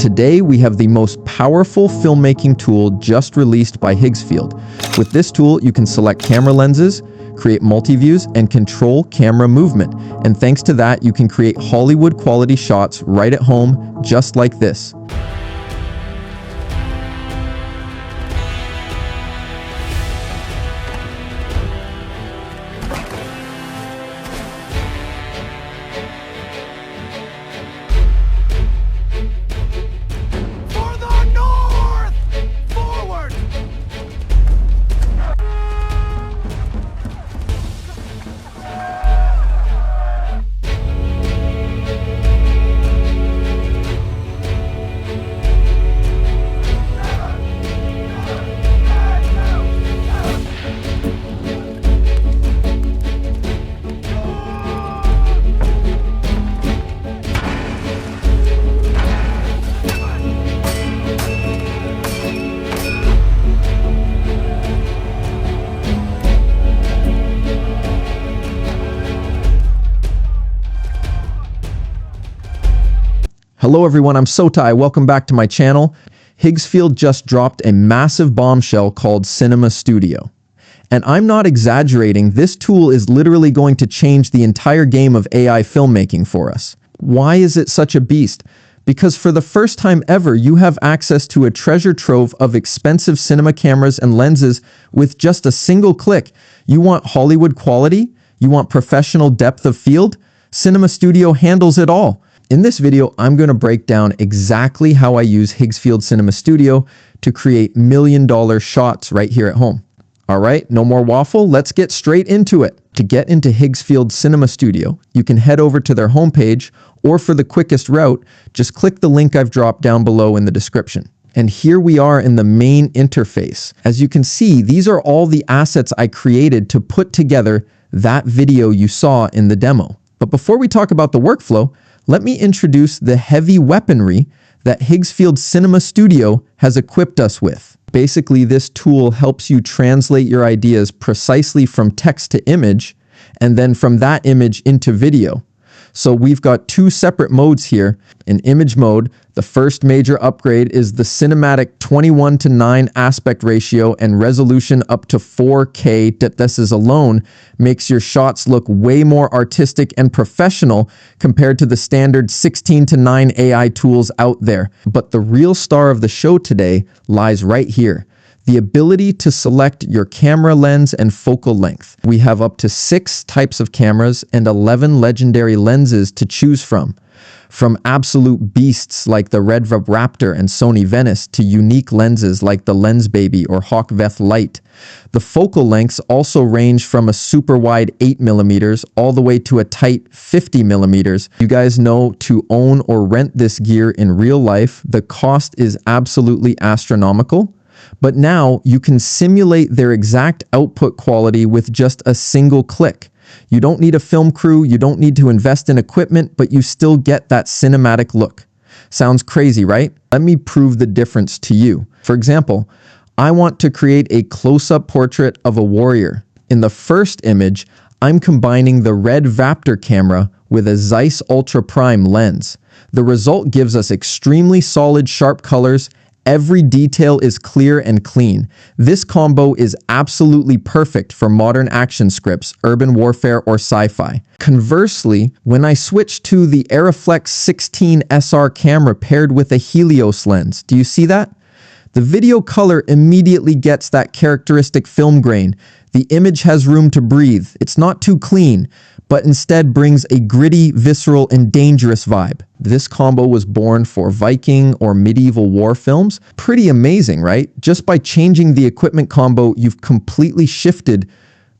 Today, we have the most powerful filmmaking tool just released by Higgsfield. With this tool, you can select camera lenses, create multi-views, and control camera movement. And thanks to that, you can create Hollywood-quality shots right at home, just like this. Hello everyone, I'm Sotai. Welcome back to my channel. Higgsfield just dropped a massive bombshell called Cinema Studio. And I'm not exaggerating, this tool is literally going to change the entire game of AI filmmaking for us. Why is it such a beast? Because for the first time ever, you have access to a treasure trove of expensive cinema cameras and lenses with just a single click. You want Hollywood quality? You want professional depth of field? Cinema Studio handles it all. In this video, I'm going to break down exactly how I use Higgsfield Cinema Studio to create million-dollar shots right here at home. All right, no more waffle, let's get straight into it. To get into Higgsfield Cinema Studio, you can head over to their homepage, or for the quickest route, just click the link I've dropped down below in the description. And here we are in the main interface. As you can see, these are all the assets I created to put together that video you saw in the demo. But before we talk about the workflow, let me introduce the heavy weaponry that Higgsfield Cinema Studio has equipped us with. Basically, this tool helps you translate your ideas precisely from text to image, and then from that image into video. So we've got two separate modes here. In image mode, the first major upgrade is the cinematic 21:9 aspect ratio and resolution up to 4K. This is alone makes your shots look way more artistic and professional compared to the standard 16:9 AI tools out there. But the real star of the show today lies right here. The ability to select your camera lens and focal length. We have up to 6 types of cameras and 11 legendary lenses to choose from. From absolute beasts like the Red Raptor and Sony Venice to unique lenses like the Lens Baby or Hawkveth Light. The focal lengths also range from a super wide 8mm all the way to a tight 50mm. You guys know, to own or rent this gear in real life, the cost is absolutely astronomical. But now you can simulate their exact output quality with just a single click. You don't need a film crew, you don't need to invest in equipment, but you still get that cinematic look. Sounds crazy, right? Let me prove the difference to you. For example, I want to create a close-up portrait of a warrior. In the first image, I'm combining the Red Raptor camera with a Zeiss Ultra Prime lens. The result gives us extremely solid, sharp colors. Every detail is clear and clean. This combo is absolutely perfect for modern action scripts, urban warfare, or sci-fi. Conversely, when I switch to the Aeroflex 16 SR camera paired with a Helios lens, do you see that? The video color immediately gets that characteristic film grain. The image has room to breathe. It's not too clean, but instead brings a gritty, visceral, and dangerous vibe. This combo was born for Viking or medieval war films. Pretty amazing, right? Just by changing the equipment combo, you've completely shifted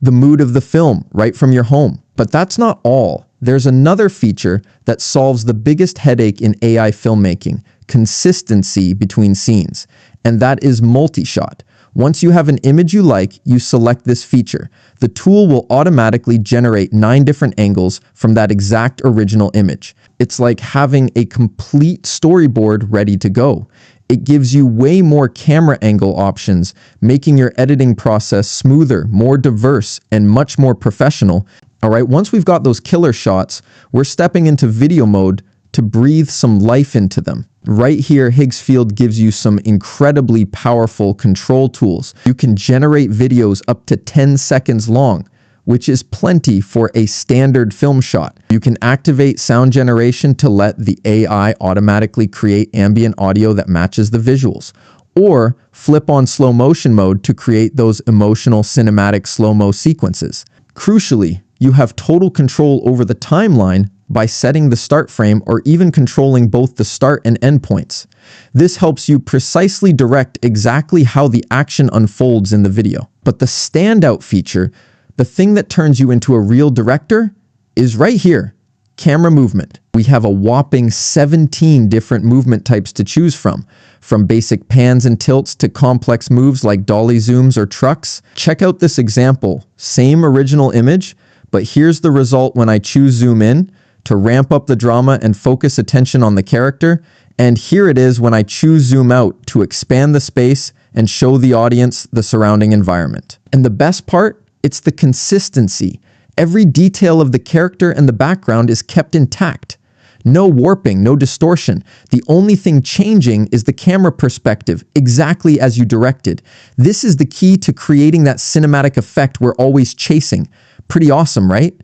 the mood of the film right from your home. But that's not all. There's another feature that solves the biggest headache in AI filmmaking: consistency between scenes. And that is multi-shot. Once you have an image you like, you select this feature. The tool will automatically generate 9 different angles from that exact original image. It's like having a complete storyboard ready to go. It gives you way more camera angle options, making your editing process smoother, more diverse, and much more professional. All right, once we've got those killer shots, we're stepping into video mode to breathe some life into them. Right here, Higgsfield gives you some incredibly powerful control tools. You can generate videos up to 10 seconds long, which is plenty for a standard film shot. You can activate sound generation to let the AI automatically create ambient audio that matches the visuals, or flip on slow motion mode to create those emotional cinematic slow-mo sequences. Crucially, you have total control over the timeline by setting the start frame or even controlling both the start and end points. This helps you precisely direct exactly how the action unfolds in the video. But the standout feature, the thing that turns you into a real director, is right here: camera movement. We have a whopping 17 different movement types to choose from basic pans and tilts to complex moves like dolly zooms or trucks. Check out this example. Same original image, but here's the result when I choose zoom in to ramp up the drama and focus attention on the character, and here it is when I choose zoom out to expand the space and show the audience the surrounding environment. And the best part, it's the consistency. Every detail of the character and the background is kept intact. No warping, no distortion. The only thing changing is the camera perspective, exactly as you directed. This is the key to creating that cinematic effect we're always chasing. Pretty awesome, right?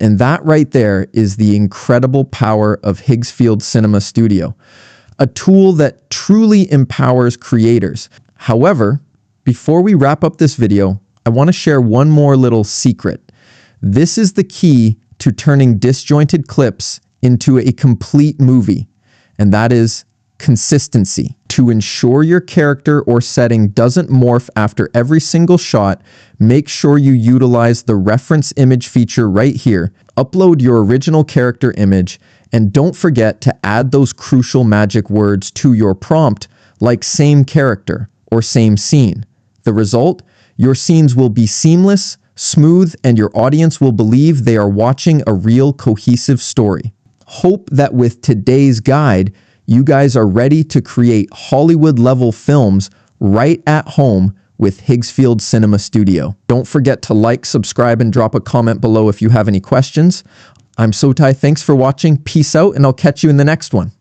And that right there is the incredible power of Higgsfield Cinema Studio, a tool that truly empowers creators. However, before we wrap up this video, I want to share one more little secret. This is the key to turning disjointed clips into a complete movie, and that is consistency. To ensure your character or setting doesn't morph after every single shot, make sure you utilize the reference image feature right here. Upload your original character image, and don't forget to add those crucial magic words to your prompt, like same character or same scene. The result? Your scenes will be seamless, smooth, and your audience will believe they are watching a real cohesive story. Hope that with today's guide, you guys are ready to create Hollywood-level films right at home with Higgsfield Cinema Studio. Don't forget to like, subscribe, and drop a comment below if you have any questions. I'm Sotai, thanks for watching, peace out, and I'll catch you in the next one.